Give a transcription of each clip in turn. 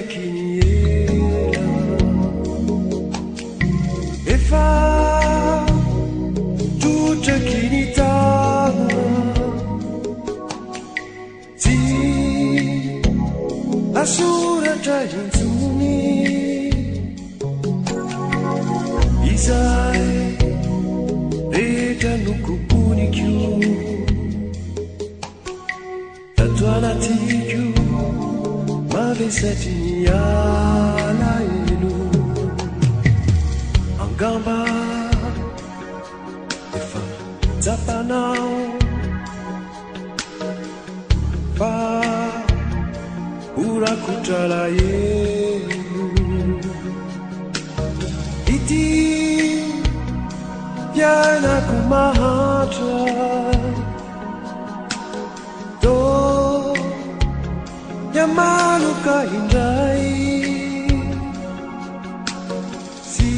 kiniela efa tuta kinitana ti asura tajinzuni izai reta nukupunikyu tatuana tikyu mavesatiniala elu angamba efa zapanao fa urakutala yelu iti yana kumahatra do yamaluka indai si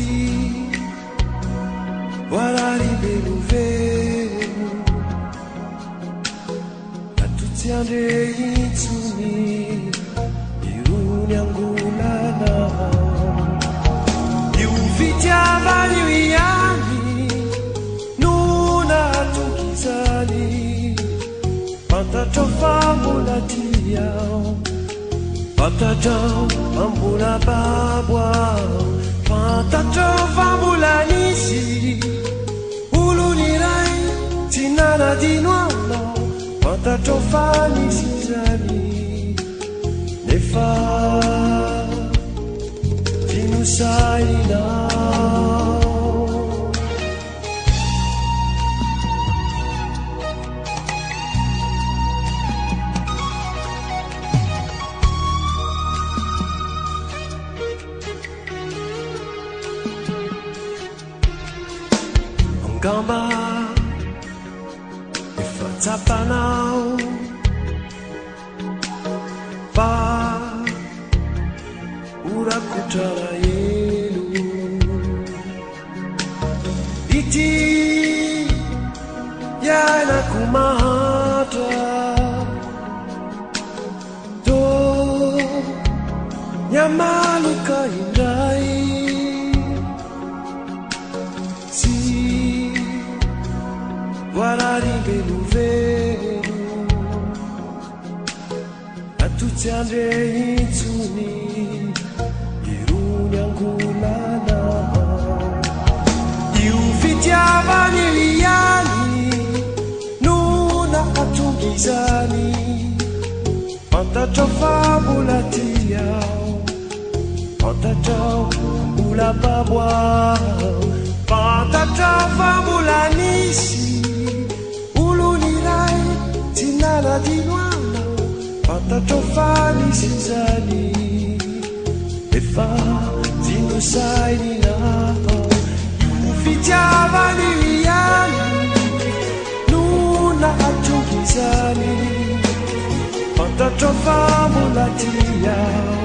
warari beluvenu natutiande itsuni iruniangulana iuvitiavani wiyani nuna tukizani patatofambulatiao patatau ambula babwa patatofambula nisi ulunirai tinana dinwano patatofani sizani nefa tinusaina Gamba ifatsapanao pa urakutara yelu iti yana kumahata do yamaluka indai warari beluvenu atutiande itsuni iruniangulana iuvitiavani liani nuna atungizani patatofambulatiao patatau ulababwao patatofambulanisi tinala dinwana patatofani sizani efa tinusainina ufitiavani wiyani nuna atungizani patatofambulatiao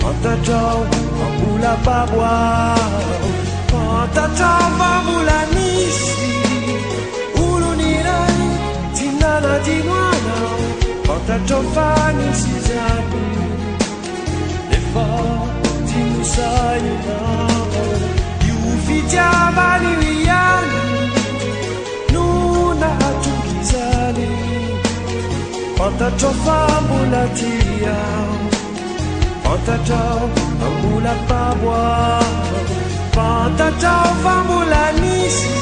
patatau ambula babwao patatofambulanisi tinana dinwana patatofani sizani efa tinusaina iuvitiavani wiyani nuna atungizani patatofambulatiao patatau ambula babwa patatofambulanisi